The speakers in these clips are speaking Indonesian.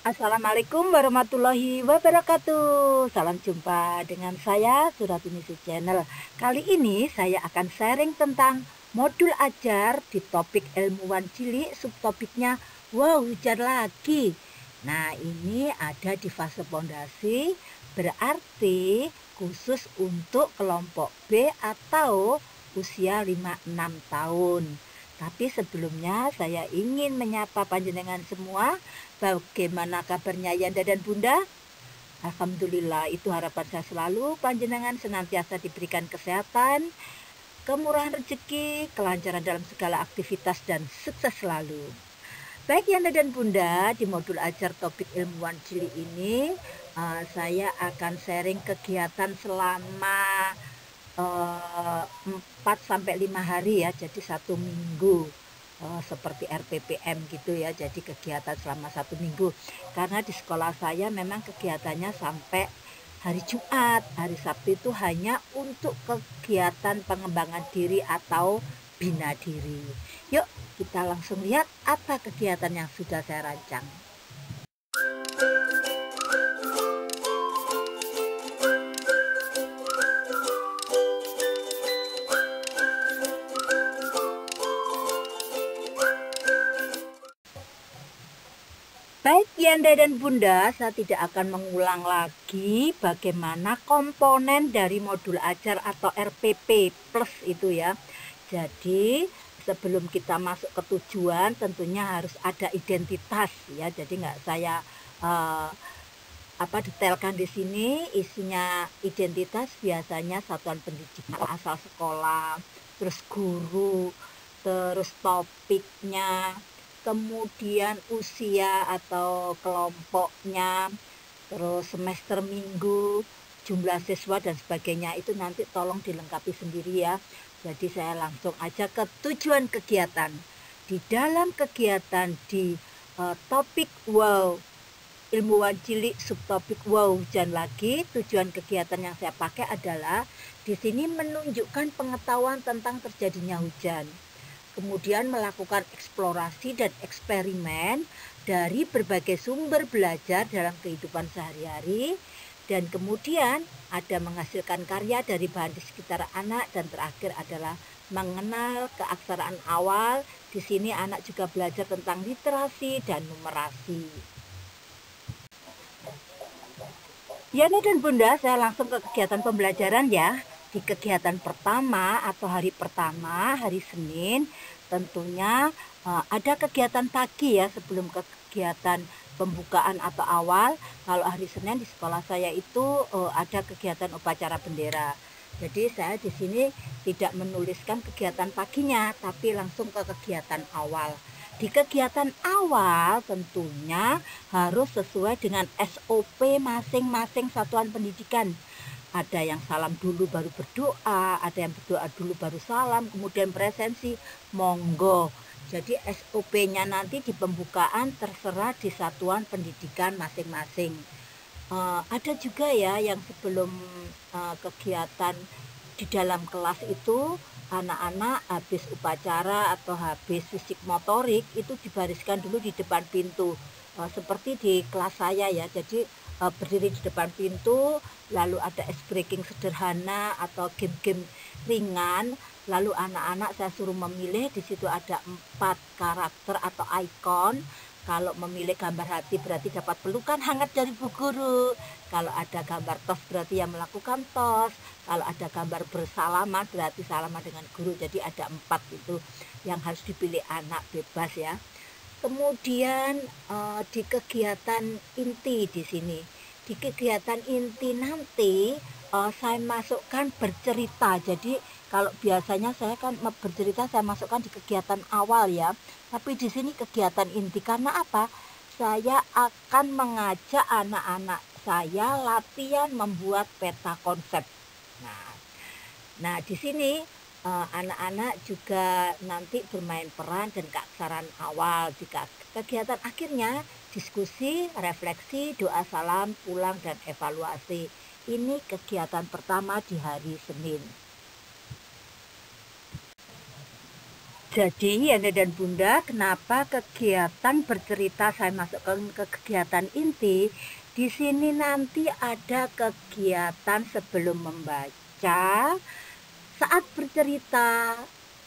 Assalamualaikum warahmatullahi wabarakatuh. Salam jumpa dengan saya Suratunisu Channel. Kali ini saya akan sharing tentang modul ajar di topik ilmuwan cilik, subtopiknya wow hujan lagi. Nah, ini ada di fase fondasi, berarti khusus untuk kelompok B atau usia 5-6 tahun. Tapi sebelumnya saya ingin menyapa panjenengan semua. Bagaimana kabarnya Yanda dan Bunda? Alhamdulillah, itu harapan saya selalu. Panjenengan senantiasa diberikan kesehatan, kemurahan rezeki, kelancaran dalam segala aktivitas, dan sukses selalu. Baik Yanda dan Bunda, di modul ajar topik ilmuwan cilik ini, saya akan sharing kegiatan selama 4-5 hari ya, jadi 1 minggu. Seperti RPPM gitu ya, jadi kegiatan selama 1 minggu, karena di sekolah saya memang kegiatannya sampai hari Jumat. Hari Sabtu itu hanya untuk kegiatan pengembangan diri atau bina diri. Yuk kita langsung lihat apa kegiatan yang sudah saya rancang. Baik Yanda dan Bunda, saya tidak akan mengulang lagi bagaimana komponen dari modul ajar atau RPP plus itu ya. Jadi sebelum kita masuk ke tujuan tentunya harus ada identitas ya. Jadi nggak saya detailkan di sini. Isinya identitas biasanya satuan pendidikan, asal sekolah, terus guru, terus topiknya, kemudian usia atau kelompoknya, terus semester minggu, jumlah siswa dan sebagainya. Itu nanti tolong dilengkapi sendiri ya. Jadi saya langsung aja ke tujuan kegiatan. Di dalam kegiatan di topik wow ilmuwan cilik subtopik wow hujan lagi, tujuan kegiatan yang saya pakai adalah di sini menunjukkan pengetahuan tentang terjadinya hujan. Kemudian melakukan eksplorasi dan eksperimen dari berbagai sumber belajar dalam kehidupan sehari-hari, dan kemudian ada menghasilkan karya dari bahan di sekitar anak, dan terakhir adalah mengenal keaksaraan awal. Di sini anak juga belajar tentang literasi dan numerasi. Yana dan Bunda, saya langsung ke kegiatan pembelajaran ya. Di kegiatan pertama atau hari pertama, hari Senin, tentunya ada kegiatan pagi ya sebelum ke kegiatan pembukaan atau awal. Kalau hari Senin di sekolah saya itu ada kegiatan upacara bendera. Jadi saya di sini tidak menuliskan kegiatan paginya, tapi langsung ke kegiatan awal. Di kegiatan awal tentunya harus sesuai dengan SOP masing-masing satuan pendidikan. Ada yang salam dulu baru berdoa, ada yang berdoa dulu baru salam, kemudian presensi, monggo. Jadi SOP-nya nanti di pembukaan terserah di satuan pendidikan masing-masing. Ada juga ya yang sebelum kegiatan di dalam kelas itu anak-anak habis upacara atau habis fisik motorik itu dibariskan dulu di depan pintu, seperti di kelas saya ya. Jadi berdiri di depan pintu, lalu ada ice breaking sederhana atau game-game ringan, lalu anak-anak saya suruh memilih. Di situ ada 4 karakter atau ikon. Kalau memilih gambar hati berarti dapat pelukan hangat dari Bu Guru. Kalau ada gambar tos berarti yang melakukan tos. Kalau ada gambar bersalaman berarti salaman dengan guru. Jadi ada 4 itu yang harus dipilih anak, bebas ya. Kemudian di kegiatan inti di sini. Di kegiatan inti nanti saya masukkan bercerita. Jadi kalau biasanya saya kan bercerita saya masukkan di kegiatan awal ya. Tapi di sini kegiatan inti, karena apa? Saya akan mengajak anak-anak saya latihan membuat peta konsep. Nah, di sini anak-anak juga nanti bermain peran dan keaksaraan awal. Di kegiatan akhirnya diskusi, refleksi, doa salam, pulang, dan evaluasi. Ini kegiatan pertama di hari Senin. Jadi Yanda dan Bunda, kenapa kegiatan bercerita saya masukkan ke kegiatan inti? Di sini nanti ada kegiatan sebelum membaca, saat bercerita.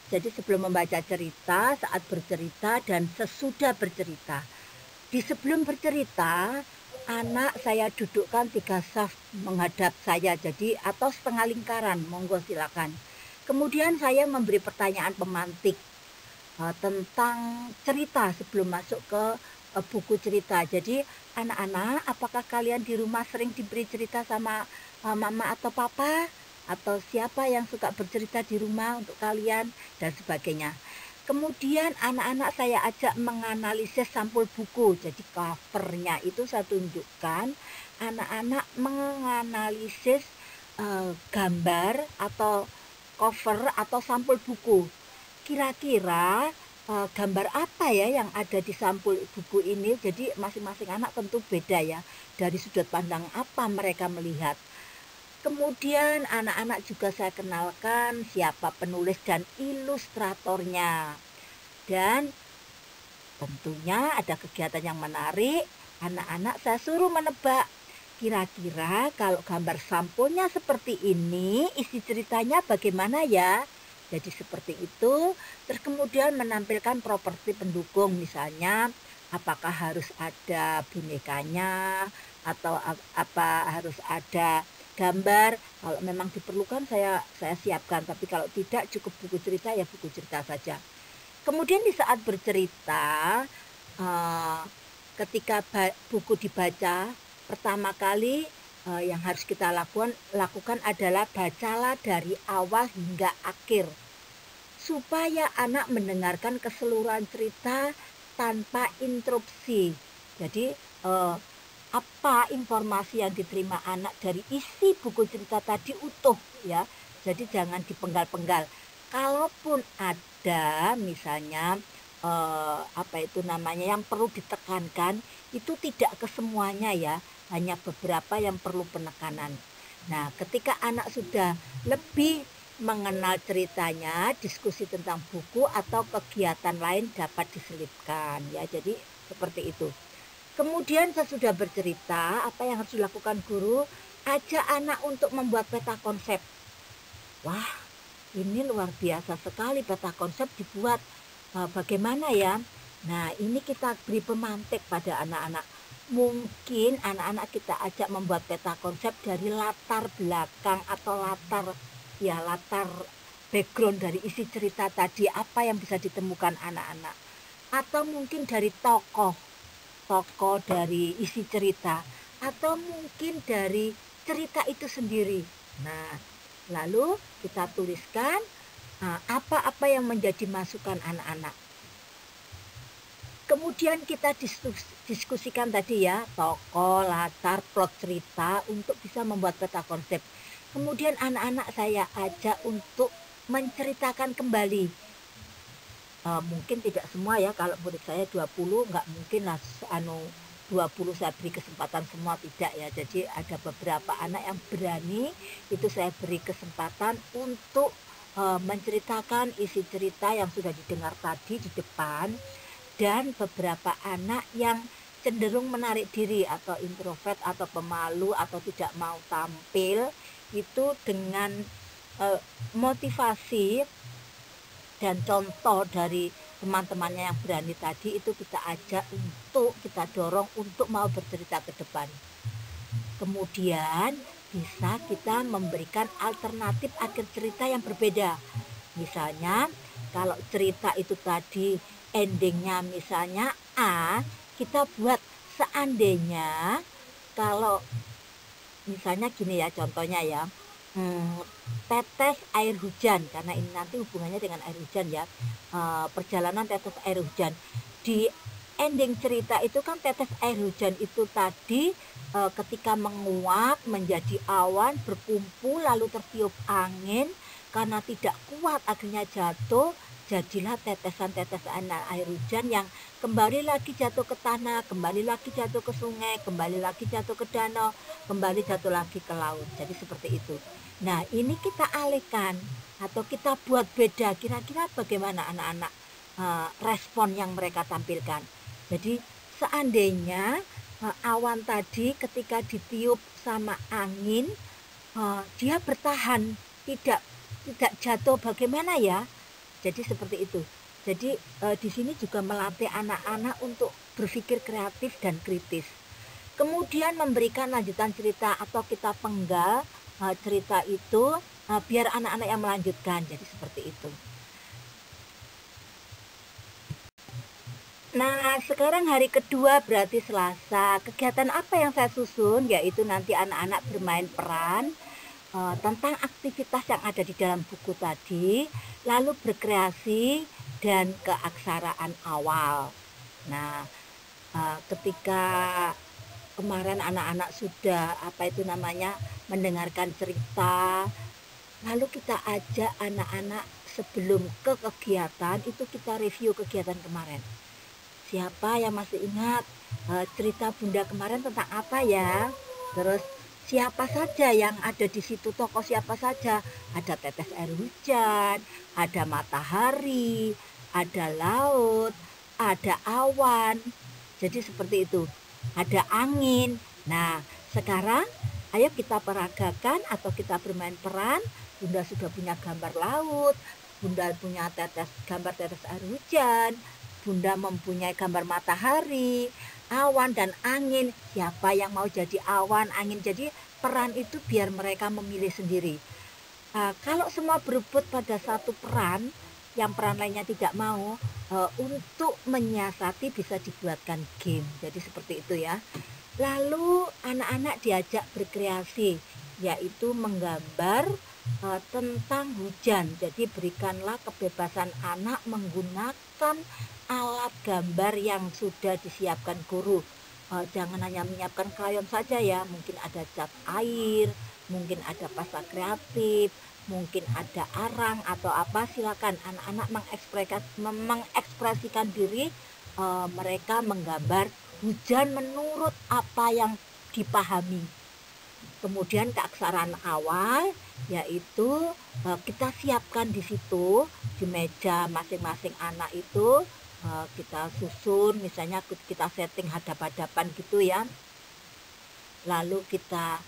Jadi sebelum membaca cerita, saat bercerita, dan sesudah bercerita. Di sebelum bercerita, anak saya dudukkan 3 saf menghadap saya, jadi atau setengah lingkaran, monggo silakan. Kemudian saya memberi pertanyaan pemantik tentang cerita sebelum masuk ke buku cerita. Jadi anak-anak, apakah kalian di rumah sering diberi cerita sama mama atau papa? Atau siapa yang suka bercerita di rumah untuk kalian? Dan sebagainya. Kemudian anak-anak saya ajak menganalisis sampul buku. Jadi covernya itu saya tunjukkan anak-anak menganalisis gambar atau cover atau sampul buku. Kira-kira gambar apa ya yang ada di sampul buku ini? Jadi masing-masing anak tentu beda ya. Dari sudut pandang apa mereka melihat. Kemudian anak-anak juga saya kenalkan siapa penulis dan ilustratornya. Dan tentunya ada kegiatan yang menarik. Anak-anak saya suruh menebak. Kira-kira kalau gambar sampulnya seperti ini, isi ceritanya bagaimana ya? Jadi seperti itu. Terus kemudian menampilkan properti pendukung, misalnya apakah harus ada bonekanya atau apa harus ada gambar. Kalau memang diperlukan saya siapkan, tapi kalau tidak cukup buku cerita ya buku cerita saja. Kemudian di saat bercerita, ketika buku dibaca pertama kali, yang harus kita lakukan adalah bacalah dari awal hingga akhir supaya anak mendengarkan keseluruhan cerita tanpa interupsi. Jadi apa informasi yang diterima anak dari isi buku cerita tadi utuh ya. Jadi jangan dipenggal-penggal. Kalaupun ada misalnya apa itu namanya yang perlu ditekankan, itu tidak kesemuanya ya, hanya beberapa yang perlu penekanan. Nah, ketika anak sudah lebih mengenal ceritanya, diskusi tentang buku atau kegiatan lain dapat diselipkan ya. Jadi seperti itu. Kemudian sesudah bercerita, apa yang harus dilakukan guru? Ajak anak untuk membuat peta konsep. Wah, ini luar biasa sekali peta konsep dibuat. Bagaimana ya? Nah, ini kita beri pemantik pada anak-anak. Mungkin anak-anak kita ajak membuat peta konsep dari latar belakang atau latar background dari isi cerita tadi, apa yang bisa ditemukan anak-anak. Atau mungkin dari tokoh dari isi cerita, atau mungkin dari cerita itu sendiri. Nah, lalu kita tuliskan apa-apa yang menjadi masukan anak-anak. Kemudian kita diskusikan tadi ya, tokoh, latar, plot cerita untuk bisa membuat peta konsep. Kemudian anak-anak saya ajak untuk menceritakan kembali. Mungkin tidak semua ya, kalau murid saya 20 nggak mungkin lah 20 saya beri kesempatan semua, tidak ya. Jadi ada beberapa anak yang berani, itu saya beri kesempatan untuk menceritakan isi cerita yang sudah didengar tadi di depan. Dan beberapa anak yang cenderung menarik diri atau introvert atau pemalu atau tidak mau tampil, itu dengan motivasi dan contoh dari teman-temannya yang berani tadi, itu kita ajak untuk kita dorong untuk mau bercerita ke depan. Kemudian bisa kita memberikan alternatif akhir cerita yang berbeda. Misalnya kalau cerita itu tadi endingnya misalnya A, kita buat seandainya kalau misalnya gini ya, contohnya ya, tetes air hujan, karena ini nanti hubungannya dengan air hujan ya. Perjalanan tetes air hujan, di ending cerita itu kan tetes air hujan itu tadi ketika menguap menjadi awan, berkumpul lalu tertiup angin, karena tidak kuat akhirnya jatuh, jadilah tetesan-tetesan air hujan yang kembali lagi jatuh ke tanah, kembali lagi jatuh ke sungai, kembali lagi jatuh ke danau, kembali jatuh lagi ke laut. Jadi seperti itu. Nah, ini kita alihkan atau kita buat beda. Kira-kira bagaimana anak-anak respon yang mereka tampilkan. Jadi, seandainya awan tadi ketika ditiup sama angin, dia bertahan, tidak tidak jatuh, bagaimana ya? Jadi seperti itu. Jadi di sini juga melatih anak-anak untuk berpikir kreatif dan kritis. Kemudian memberikan lanjutan cerita atau kita penggal cerita itu biar anak-anak yang melanjutkan. Jadi seperti itu. Nah, sekarang hari kedua berarti Selasa. Kegiatan apa yang saya susun? Yaitu nanti anak-anak bermain peran tentang aktivitas yang ada di dalam buku tadi, lalu berkreasi dan keaksaraan awal. Nah, ketika kemarin anak-anak sudah apa itu namanya mendengarkan cerita, lalu kita ajak anak-anak sebelum ke kegiatan itu kita review kegiatan kemarin. Siapa yang masih ingat cerita Bunda kemarin tentang apa ya? Terus siapa saja yang ada di situ, tokoh siapa saja? Ada tetes air hujan, ada matahari, ada laut, ada awan. Jadi seperti itu. Ada angin. Nah, sekarang ayo kita peragakan atau kita bermain peran. Bunda sudah punya gambar laut, Bunda punya gambar tetes air hujan, Bunda mempunyai gambar matahari, awan dan angin. Siapa yang mau jadi awan, angin? Jadi peran itu biar mereka memilih sendiri. Kalau semua berebut pada satu peran, yang peran lainnya tidak mau, untuk menyiasati bisa dibuatkan game. Jadi seperti itu ya. Lalu anak-anak diajak berkreasi, yaitu menggambar tentang hujan. Jadi berikanlah kebebasan anak menggunakan alat gambar yang sudah disiapkan guru. Jangan hanya menyiapkan krayon saja ya, mungkin ada cat air, mungkin ada pasta kreatif, mungkin ada arang atau apa. Silakan anak-anak mengekspresikan diri, mereka menggambar hujan menurut apa yang dipahami. Kemudian keaksaraan awal yaitu kita siapkan di situ di meja masing-masing anak itu, kita susun, misalnya kita setting hadap-hadapan gitu ya. Lalu kita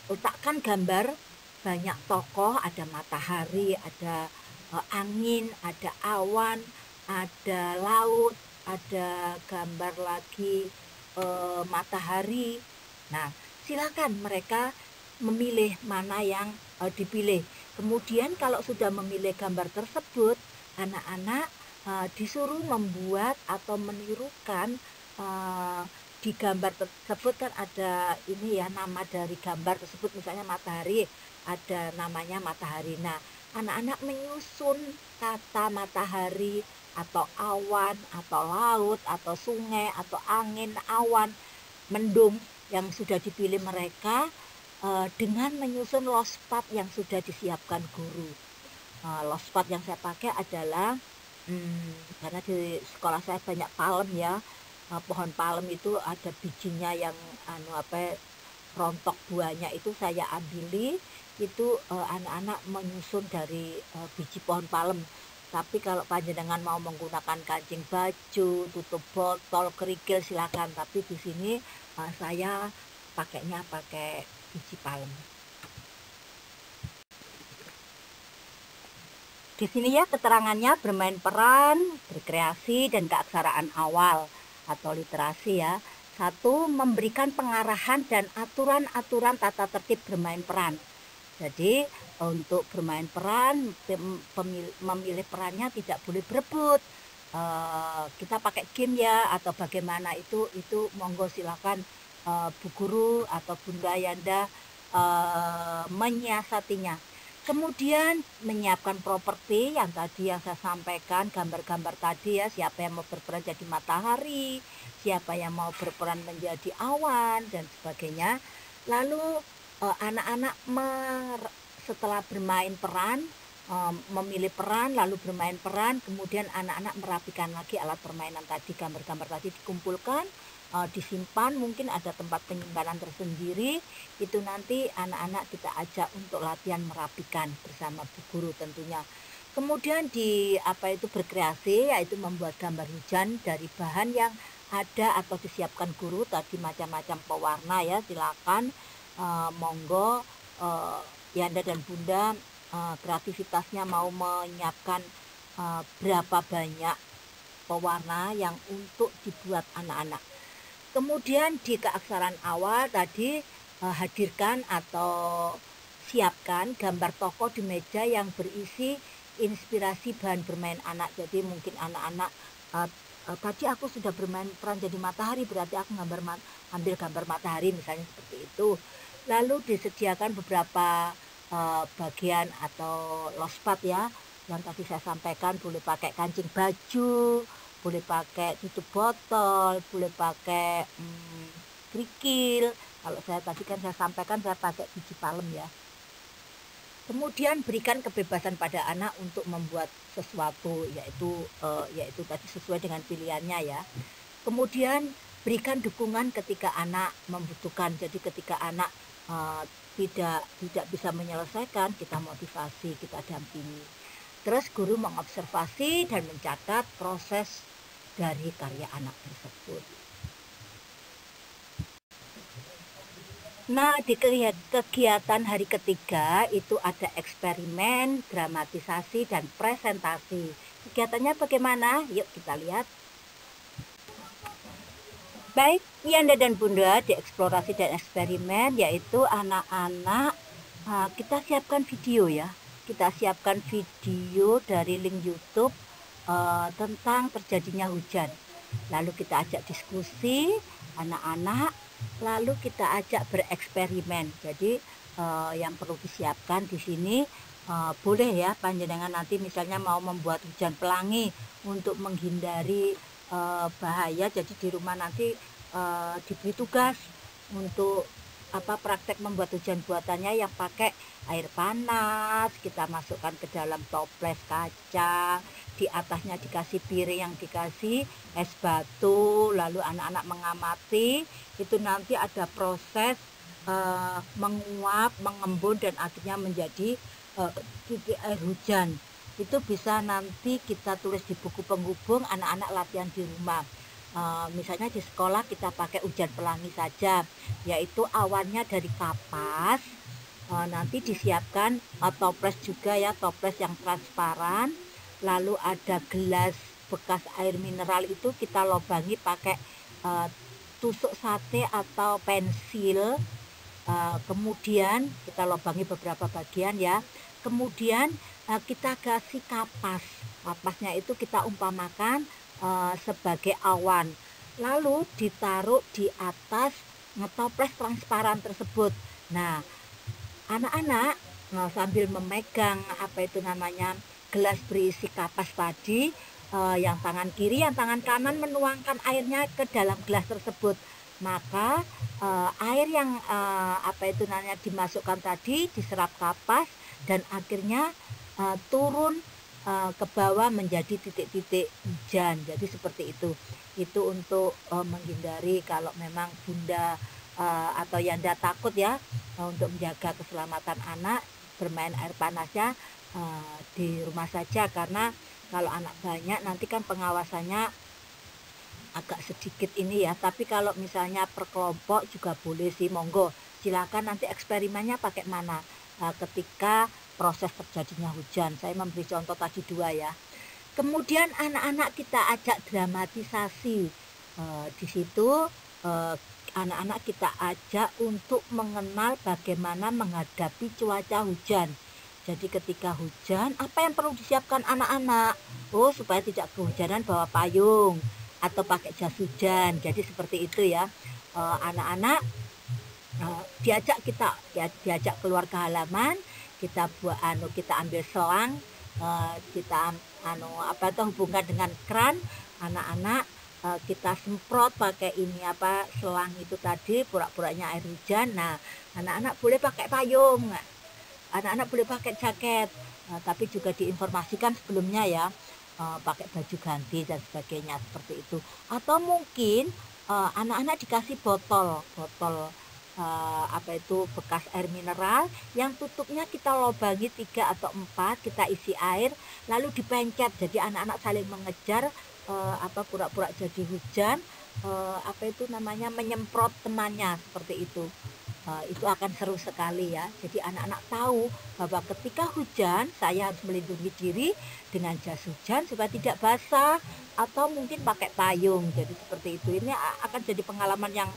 letakkan gambar banyak tokoh, ada matahari, ada angin, ada awan, ada laut, ada gambar lagi matahari. Nah, silakan mereka memilih mana yang dipilih. Kemudian kalau sudah memilih gambar tersebut, anak-anak disuruh membuat atau menirukan di gambar tersebut kan ada ini ya, nama dari gambar tersebut, misalnya matahari, ada namanya matahari. Nah, anak-anak menyusun kata matahari atau awan atau laut atau sungai atau angin, awan, mendung yang sudah dipilih mereka dengan menyusun lospad yang sudah disiapkan guru. Lospad yang saya pakai adalah karena di sekolah saya banyak palem ya, pohon palem itu ada bijinya yang rontok buahnya itu saya ambili, itu anak-anak menyusun dari biji pohon palem. Tapi kalau panjenengan mau menggunakan kancing baju, tutup botol, kerikil silakan. Tapi di sini saya pakainya pakai biji palem. Di sini ya keterangannya bermain peran, berkreasi, dan keaksaraan awal atau literasi ya. 1. Memberikan pengarahan dan aturan-aturan tata tertib bermain peran. Jadi untuk bermain peran, memilih perannya tidak boleh berebut. Kita pakai game ya atau bagaimana itu monggo silakan Bu Guru atau Bunda Yanda menyiasatinya. Kemudian menyiapkan properti yang tadi yang saya sampaikan, gambar-gambar tadi ya, siapa yang mau berperan jadi matahari, siapa yang mau berperan menjadi awan dan sebagainya. Lalu anak-anak setelah bermain peran memilih peran, lalu bermain peran, kemudian anak-anak merapikan lagi alat permainan tadi, gambar-gambar tadi dikumpulkan, disimpan, mungkin ada tempat penyimpanan tersendiri. Itu nanti anak-anak kita ajak untuk latihan merapikan bersama Bu Guru tentunya. Kemudian berkreasi, yaitu membuat gambar hujan dari bahan yang ada atau disiapkan guru tadi, macam-macam pewarna ya, silakan monggo Yanda dan Bunda kreativitasnya mau menyiapkan berapa banyak pewarna yang untuk dibuat anak-anak. Kemudian di keaksaraan awal tadi hadirkan atau siapkan gambar tokoh di meja yang berisi inspirasi bahan bermain anak. Jadi mungkin anak-anak tadi aku sudah bermain peran jadi matahari, berarti aku ambil gambar matahari misalnya, seperti itu. Lalu disediakan beberapa bagian atau lospat ya, yang tadi saya sampaikan, boleh pakai kancing baju, boleh pakai tutup botol, boleh pakai kerikil. Kalau saya tadi kan saya sampaikan saya pakai biji palem ya. Kemudian berikan kebebasan pada anak untuk membuat sesuatu, yaitu tadi sesuai dengan pilihannya ya. Kemudian berikan dukungan ketika anak membutuhkan. Jadi ketika anak tidak bisa menyelesaikan, kita motivasi, kita dampingi. Terus guru mengobservasi dan mencatat proses dari karya anak tersebut. Nah, di kegiatan hari ketiga itu ada eksperimen, dramatisasi, dan presentasi. Kegiatannya bagaimana? Yuk kita lihat. Baik, Yanda dan Bunda, di eksplorasi dan eksperimen, yaitu anak-anak kita siapkan video ya. Kita siapkan video dari link YouTube tentang terjadinya hujan. Lalu kita ajak diskusi anak-anak, lalu kita ajak bereksperimen. Jadi yang perlu disiapkan di sini, boleh ya panjenengan nanti misalnya mau membuat hujan pelangi untuk menghindari bahaya. Jadi di rumah nanti diberi tugas untuk praktek membuat hujan buatannya yang pakai air panas, kita masukkan ke dalam toples kaca, di atasnya dikasih piring yang dikasih es batu, lalu anak-anak mengamati. Itu nanti ada proses menguap, mengembun, dan akhirnya menjadi titik air hujan. Itu bisa nanti kita tulis di buku penghubung, anak-anak latihan di rumah. Misalnya di sekolah kita pakai hujan pelangi saja, yaitu awannya dari kapas, nanti disiapkan toples juga ya, toples yang transparan, lalu ada gelas bekas air mineral, itu kita lobangi pakai tusuk sate atau pensil. Kemudian kita lobangi beberapa bagian ya. Kemudian kita kasih kapas, kapasnya itu kita umpamakan sebagai awan, lalu ditaruh di atas toples transparan tersebut. Nah, anak-anak sambil memegang gelas berisi kapas tadi, yang tangan kiri, yang tangan kanan menuangkan airnya ke dalam gelas tersebut. Maka air yang dimasukkan tadi diserap kapas dan akhirnya turun ke bawah menjadi titik-titik hujan. Jadi seperti itu. Itu untuk menghindari kalau memang Bunda atau Yanda takut ya, untuk menjaga keselamatan anak, bermain air panasnya di rumah saja, karena kalau anak banyak nanti kan pengawasannya agak sedikit ini ya. Tapi kalau misalnya per kelompok juga boleh sih, monggo silakan nanti eksperimennya pakai mana ketika proses terjadinya hujan. Saya memberi contoh tadi 2 ya. Kemudian anak-anak kita ajak dramatisasi. Di situ anak-anak kita ajak untuk mengenal bagaimana menghadapi cuaca hujan. Jadi ketika hujan, apa yang perlu disiapkan anak-anak? Oh, supaya tidak kehujanan bawa payung atau pakai jas hujan. Jadi seperti itu ya. Anak-anak diajak keluar ke halaman, kita ambil selang, kita hubungkan dengan kran, anak-anak kita semprot pakai selang itu tadi, pura-puranya air hujan. Nah, anak-anak boleh pakai payung, anak-anak boleh pakai jaket. tapi juga diinformasikan sebelumnya ya, pakai baju ganti dan sebagainya seperti itu. Atau mungkin anak-anak dikasih botol botol apa itu bekas air mineral yang tutupnya kita lobangi 3 atau 4, kita isi air lalu dipencet, jadi anak-anak saling mengejar apa pura-pura jadi hujan, apa itu namanya menyemprot temannya seperti itu. Itu akan seru sekali ya. Jadi anak-anak tahu bahwa ketika hujan saya harus melindungi diri dengan jas hujan supaya tidak basah atau mungkin pakai payung. Jadi seperti itu. Ini akan jadi pengalaman yang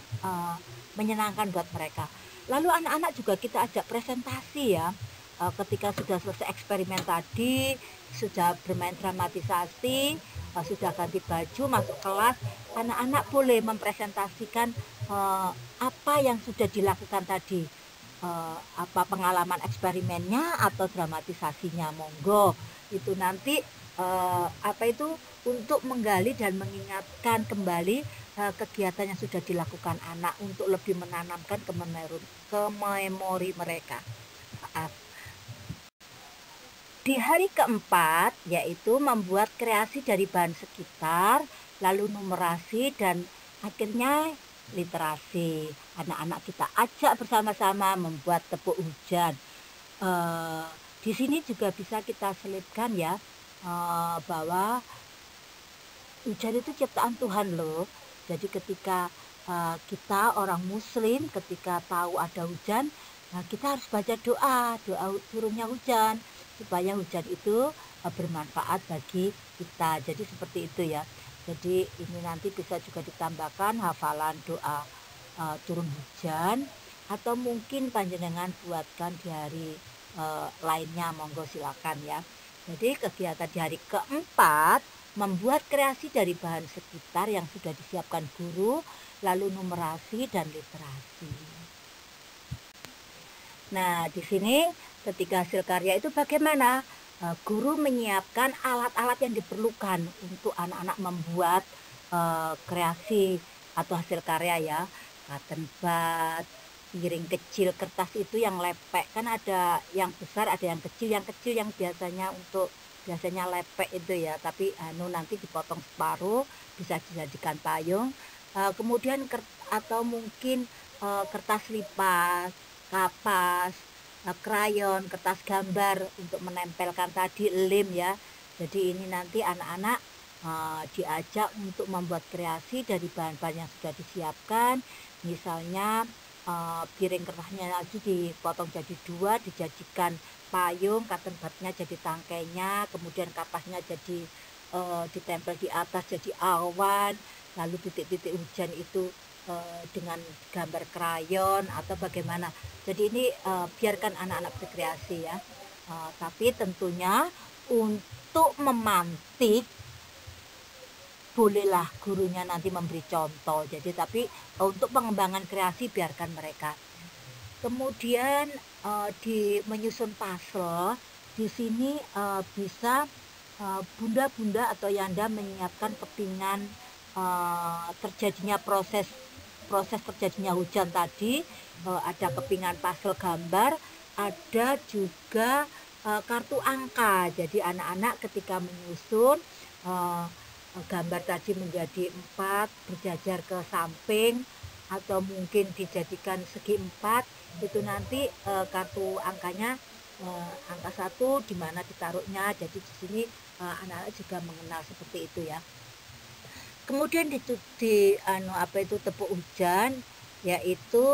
menyenangkan buat mereka. Lalu anak-anak juga kita ajak presentasi ya. Ketika sudah selesai eksperimen tadi, sudah bermain dramatisasi, sudah ganti baju masuk kelas, anak-anak boleh mempresentasikan apa yang sudah dilakukan tadi, apa pengalaman eksperimennya atau dramatisasinya, monggo. Itu nanti apa itu untuk menggali dan mengingatkan kembali kegiatan yang sudah dilakukan anak untuk lebih menanamkan ke memori mereka. Di hari keempat, yaitu membuat kreasi dari bahan sekitar, lalu numerasi, dan akhirnya literasi. Anak-anak kita ajak bersama-sama membuat tepuk hujan. Di sini juga bisa kita selipkan ya, bahwa hujan itu ciptaan Tuhan loh. Jadi ketika kita orang muslim, ketika tahu ada hujan, kita harus baca doa turunnya hujan, supaya hujan itu bermanfaat bagi kita. Jadi seperti itu ya. Jadi ini nanti bisa juga ditambahkan hafalan doa turun hujan, atau mungkin panjenengan buatkan di hari lainnya, monggo silakan ya. Jadi kegiatan di hari keempat membuat kreasi dari bahan sekitar yang sudah disiapkan guru, lalu numerasi dan literasi. Nah, di sini ketika hasil karya itu bagaimana? Guru menyiapkan alat-alat yang diperlukan untuk anak-anak membuat kreasi atau hasil karya ya. Cotton bud, piring kecil, kertas itu yang lepek, kan ada yang besar ada yang kecil. Yang kecil yang biasanya lepek itu ya, tapi nanti dipotong separuh, bisa dijadikan payung. Kemudian atau mungkin kertas lipas, kapas, krayon, kertas gambar untuk menempelkan tadi, lem ya. Jadi ini nanti anak-anak diajak untuk membuat kreasi dari bahan-bahan yang sudah disiapkan. Misalnya piring kertasnya lagi dipotong jadi 2, dijadikan payung, cotton budnya jadi tangkainya, kemudian kapasnya jadi ditempel di atas jadi awan, lalu titik-titik hujan itu dengan gambar krayon atau bagaimana. Jadi ini biarkan anak-anak berkreasi ya, tapi tentunya untuk memantik bolehlah gurunya nanti memberi contoh. Jadi tapi untuk pengembangan kreasi biarkan mereka. Kemudian di menyusun puzzle, di sini bisa bunda-bunda atau yanda menyiapkan kepingan terjadinya proses terjadinya hujan tadi, ada kepingan puzzle gambar, ada juga kartu angka. Jadi anak-anak ketika menyusun gambar tadi menjadi 4 berjajar ke samping, atau mungkin dijadikan segi 4, itu nanti kartu angkanya angka 1 di mana ditaruhnya. Jadi di sini anak-anak juga mengenal seperti itu ya. Kemudian di tepuk hujan, yaitu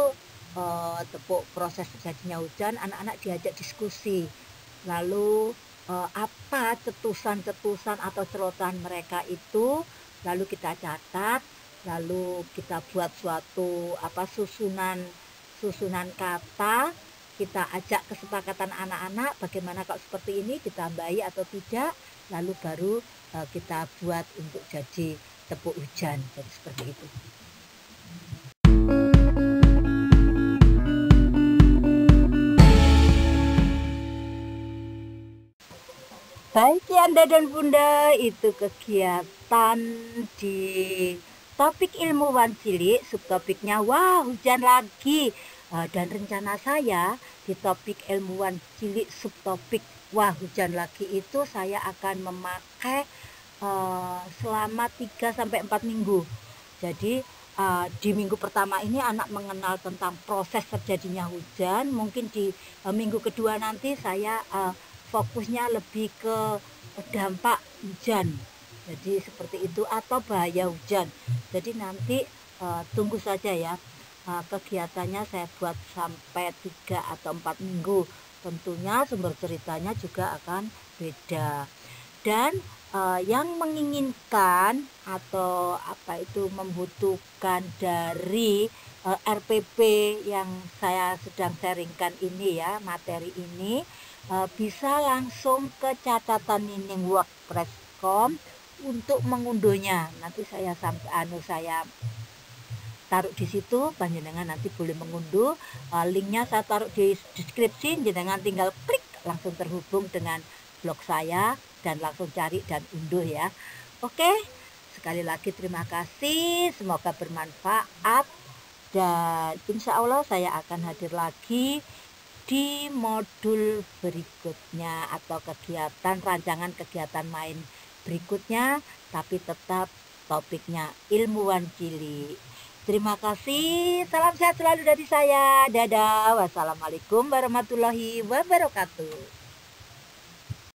tepuk proses terjadinya hujan, anak-anak diajak diskusi. Lalu apa cetusan-cetusan atau celotehan mereka itu, lalu kita catat, lalu kita buat suatu susunan kata, kita ajak kesepakatan anak-anak bagaimana kalau seperti ini ditambahi atau tidak, lalu baru kita buat untuk jadi tepuk hujan. Jadi seperti itu. Baik Yanda dan Bunda, itu kegiatan di topik ilmuwan cilik, subtopiknya wah hujan lagi. Dan rencana saya di topik ilmuwan cilik subtopik wah hujan lagi itu saya akan memakai selama 3 sampai 4 minggu. Jadi di minggu pertama ini anak mengenal tentang proses terjadinya hujan. Mungkin di minggu kedua nanti saya fokusnya lebih ke dampak hujan. Jadi seperti itu atau bahaya hujan. Jadi nanti tunggu saja ya. Kegiatannya saya buat sampai 3 atau 4 minggu. Tentunya sumber ceritanya juga akan beda. Dan yang menginginkan atau apa itu membutuhkan dari RPP yang saya sedang sharingkan ini ya, materi ini bisa langsung ke catatan Nining WordPress.com untuk mengunduhnya. Nanti saya taruh di situ, panjenengan nanti boleh mengunduh. Linknya saya taruh di deskripsi, jenengan tinggal klik langsung terhubung dengan blog saya dan langsung cari dan unduh ya. Oke, sekali lagi terima kasih, semoga bermanfaat dan insya Allah saya akan hadir lagi di modul berikutnya atau rancangan kegiatan main berikutnya, tapi tetap topiknya ilmuwan cilik. Terima kasih, salam sehat selalu dari saya. Dadah, wassalamualaikum warahmatullahi wabarakatuh.